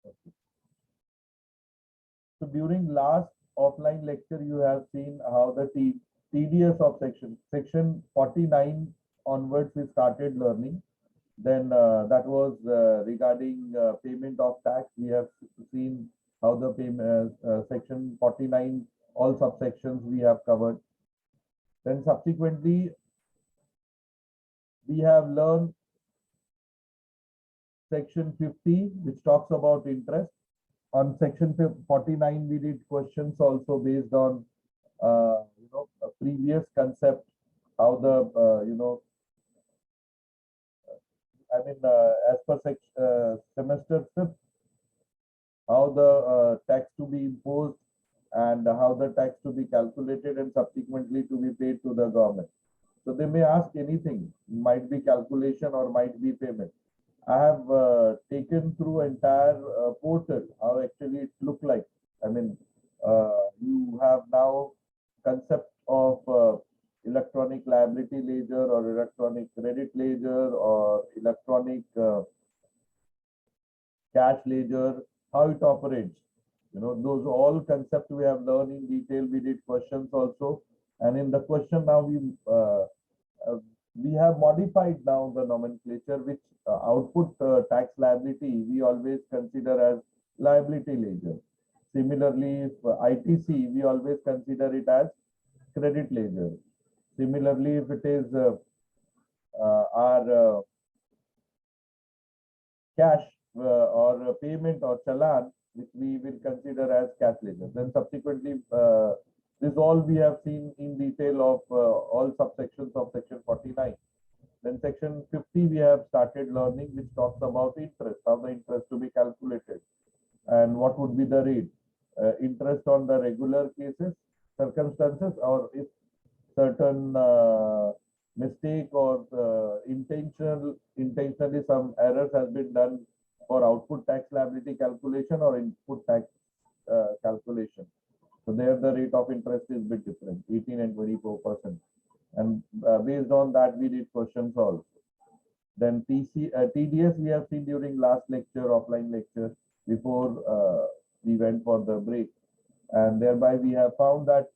Okay. So during last offline lecture, you have seen how the TDS of section 49 onwards we started learning. Then that was regarding payment of tax. We have seen how the payment section 49, all subsections we have covered. Then subsequently, we have learned section 50, which talks about interest. On section 49, we did questions also based on a previous concept, how the as per semester fifth, how the tax to be imposed and how the tax to be calculated and subsequently to be paid to the government. So they may ask anything, might be calculation or might be payment. I have taken through entire portal, how actually it look like. I mean, you have now concept of electronic liability ledger or electronic credit ledger or electronic cash ledger, how it operates. Those all concepts we have learned in detail. We did questions also. And in the question now, we have modified now the nomenclature, which output tax liability we always consider as liability ledger. Similarly, if ITC, we always consider it as credit ledger. Similarly, if it is our cash or payment or challan, which we will consider as cash ledger. Then subsequently, this all we have seen in detail of all subsections of section 49. Then section 50 we have started learning, which talks about interest, how the interest to be calculated and what would be the rate. Interest on the regular cases, circumstances, or if certain mistake or intentionally some errors has been done for output tax liability calculation or input tax calculation. So there the rate of interest is a bit different, 18 and 24%. And based on that, we did questions also. Then TDS we have seen during last lecture, offline lecture, before we went for the break. And thereby we have found that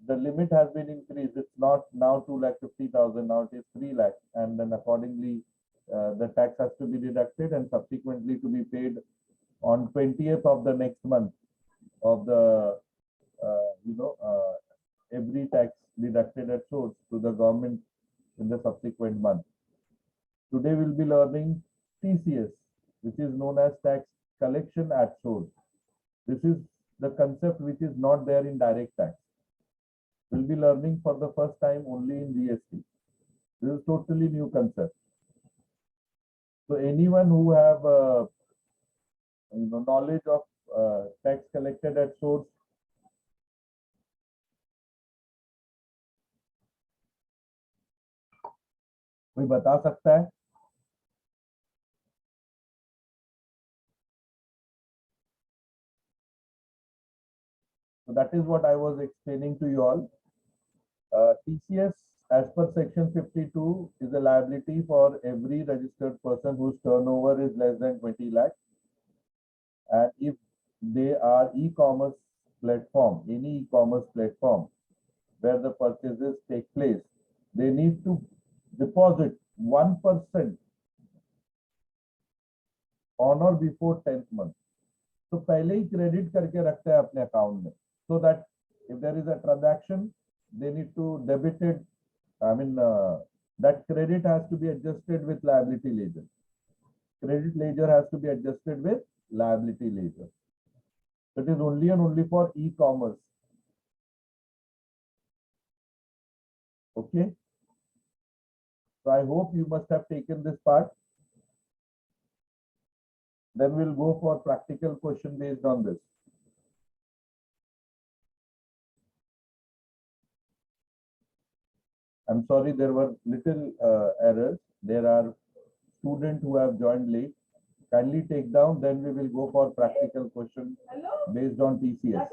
the limit has been increased. It's not now 2,50,000, now it is 3 lakh. And then accordingly, the tax has to be deducted and subsequently to be paid on 20th of the next month of the, every tax deducted at source to the government in the subsequent month. Today we'll be learning TCS, which is known as tax collection at source. This is the concept which is not there in direct tax. We'll be learning for the first time only in GST. This is totally new concept. So anyone who have knowledge of tax collected at source, कोई बता सकता है? So that is what I was explaining to you all. TCS, as per section 52, is a liability for every registered person whose turnover is less than 20 lakh. And if they are e-commerce platform, any e-commerce platform where the purchases take place, they need to deposit 1% on or before 10th month. तो पहले ही credit करके रखते हैं अपने account में, so that if there is a transaction, they need to debit it. I mean, that credit has to be adjusted with liability ledger. Credit ledger has to be adjusted with liability ledger. It is only and only for e-commerce. Okay. So I hope you must have taken this part. Then we'll go for practical question based on this. I'm sorry, there were little errors. There are students who have joined late. Kindly take down, then we will go for practical question based on TCS.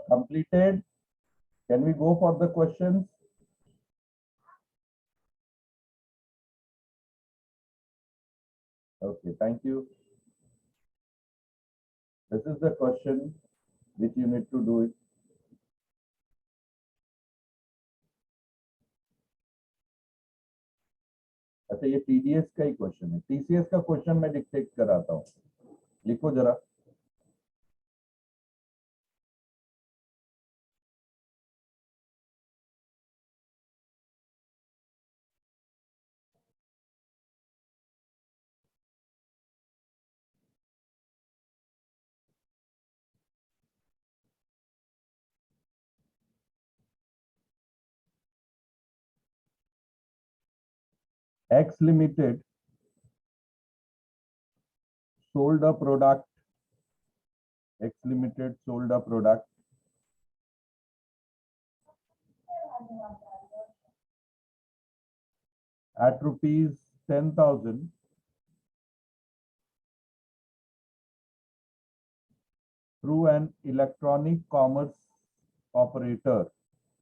Completed. Can we go for the questions? Okay, thank you. This is the question which you need to do it. अच्छा, ये TDS का ही question है। TCS का question मैं dictate कराता हूँ, लिखो जरा। X Limited sold a product. X Limited sold a product at rupees 10,000 through an electronic commerce operator,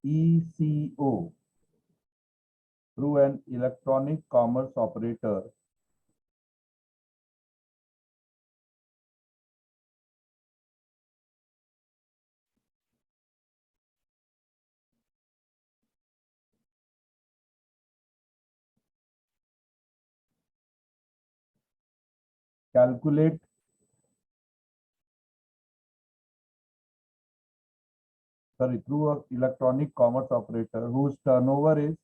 ECO, through an electronic commerce operator calculate through an electronic commerce operator whose turnover is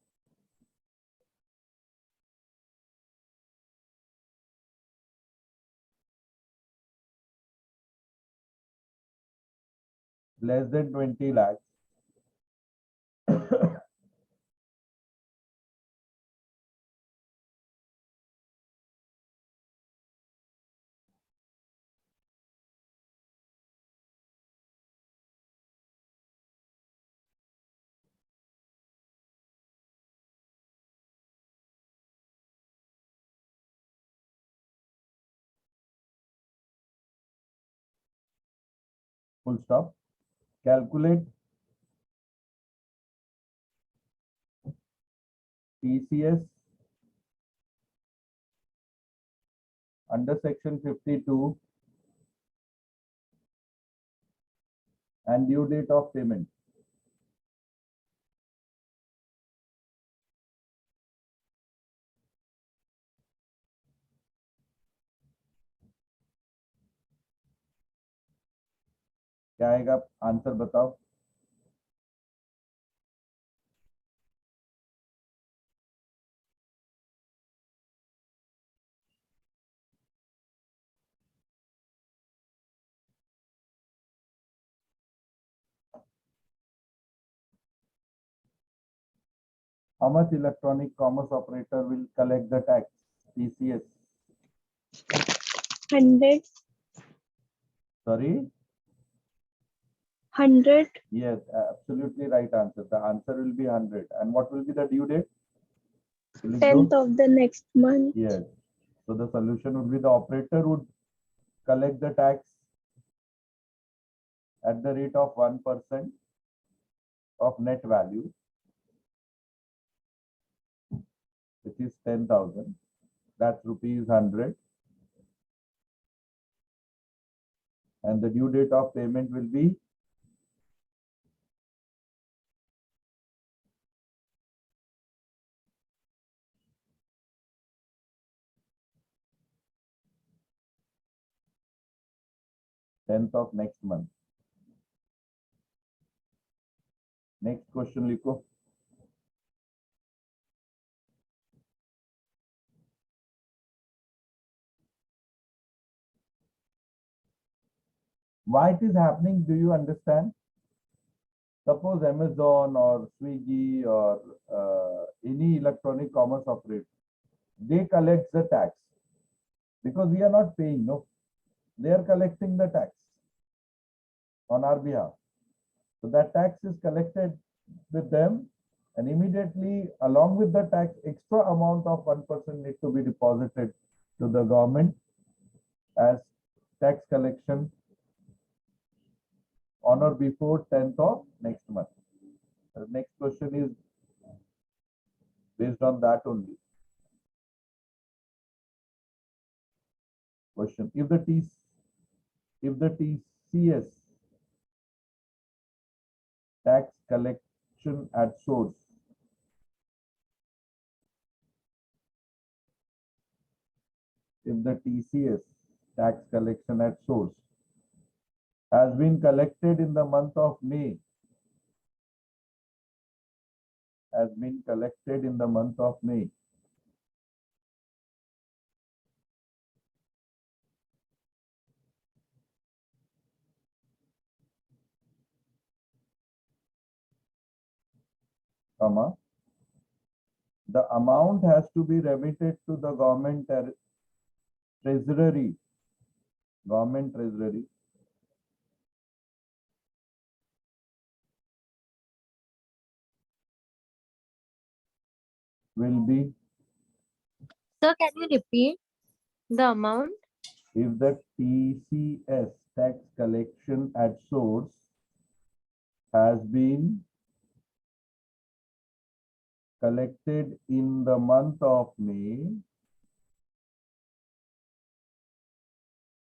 less than 20 lakhs full stop. Calculate TCS under section 52 and due date of payment. क्या आएगा, answer बताओ। How much electronic commerce operator will collect the tax? TCS. 100. Sorry? 100. Yes, absolutely right answer. The answer will be 100. And what will be the due date? 10th of the next month. Yes. So the solution would be the operator would collect the tax at the rate of 1% of net value, which is 10,000. That's rupees 100. And the due date of payment will be 10th of next month. Next question, Liko. Why it is happening, do you understand? Suppose Amazon or Swiggy or any electronic commerce operator, they collect the tax because we are not paying, no, they are collecting the tax on our behalf. So that tax is collected with them, and immediately along with the tax, extra amount of 1% need to be deposited to the government as tax collection on or before 10th of next month. The next question is based on that only. Question: if the TCS tax collection at source tax collection at source has been collected in the month of May, comma, the amount has to be remitted to the government treasury, will be, Sir, can you repeat the amount? if the TCS tax collection at source has been collected in the month of May,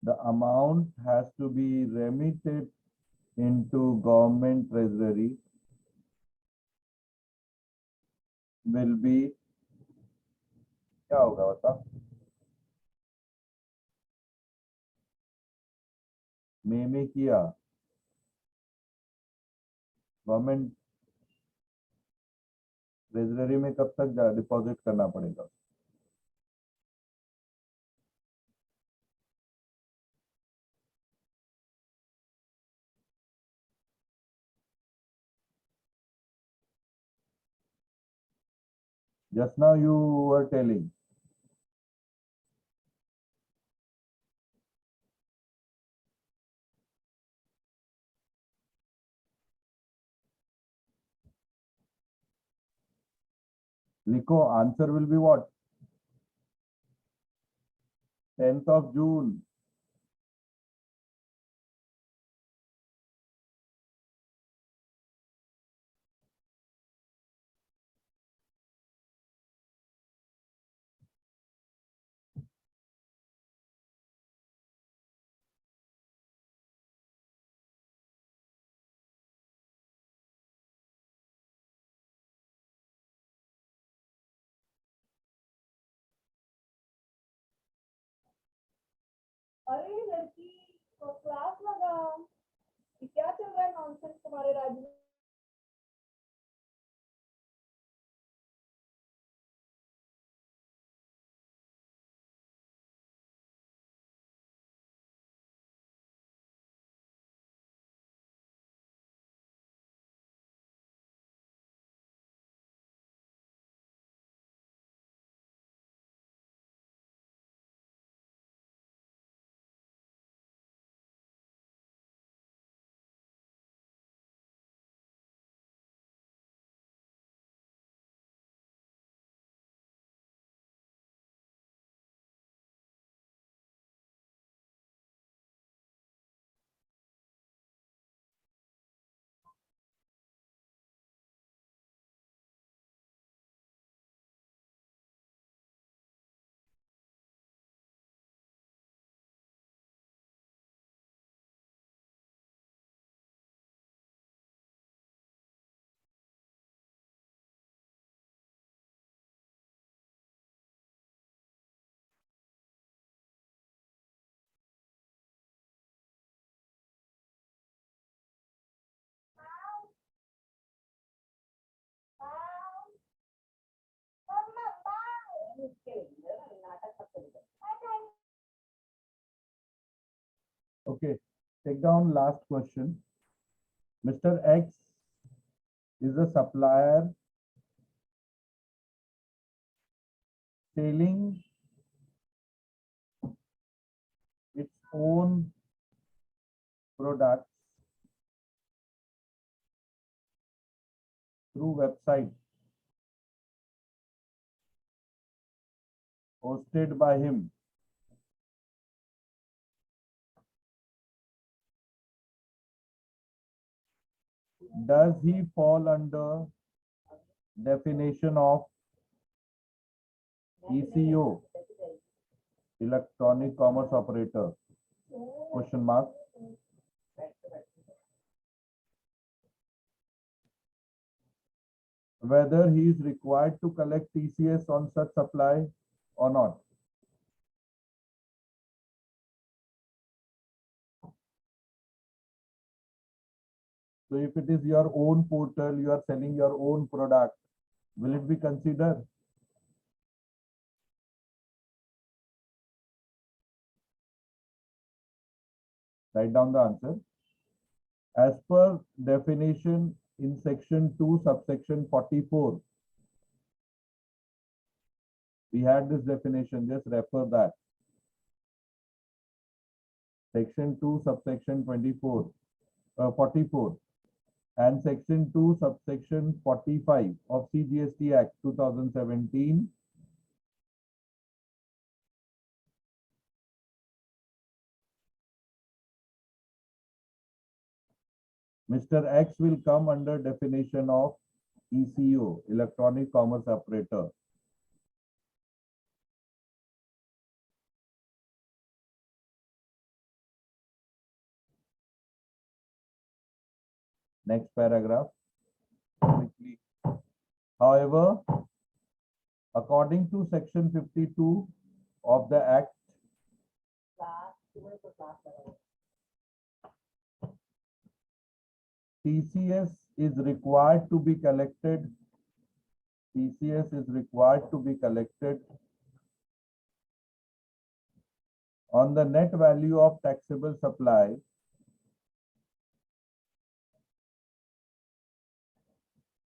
the amount has to be remitted into government treasury will be, क्या होगा बता? मई में किया, government treasury में कब तक deposit करना पड़ेगा? Just now you were telling. लिखो, answer will be what? 10th of June. अरे लड़की को क्लास लगा, ये क्या चल रहा है नॉनसेंस तुम्हारे राज्य में? Okay, take down last question. Mr. X is a supplier selling its own products through website hosted by him. Does he fall under definition of ECO, electronic commerce operator? Question mark. Whether he is required to collect TCS on such supply or not. So if it is your own portal, you are selling your own product, will it be considered? Write down the answer. As per definition in section 2, subsection 44, we had this definition, just refer that. Section 2, subsection 44, and section 2, subsection 45 of CGST Act 2017. Mr. X will come under definition of ECO, electronic commerce operator. Next paragraph. Quickly. However, according to section 52 of the Act, TCS is required to be collected. TCS is required to be collected on the net value of taxable supply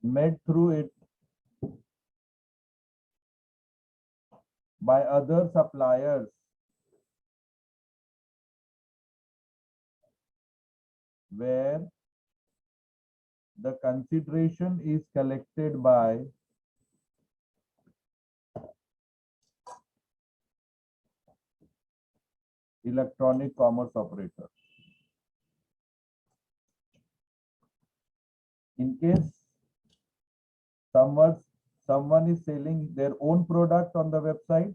made through it by other suppliers where the consideration is collected by electronic commerce operator. In case someone is selling their own product on the website,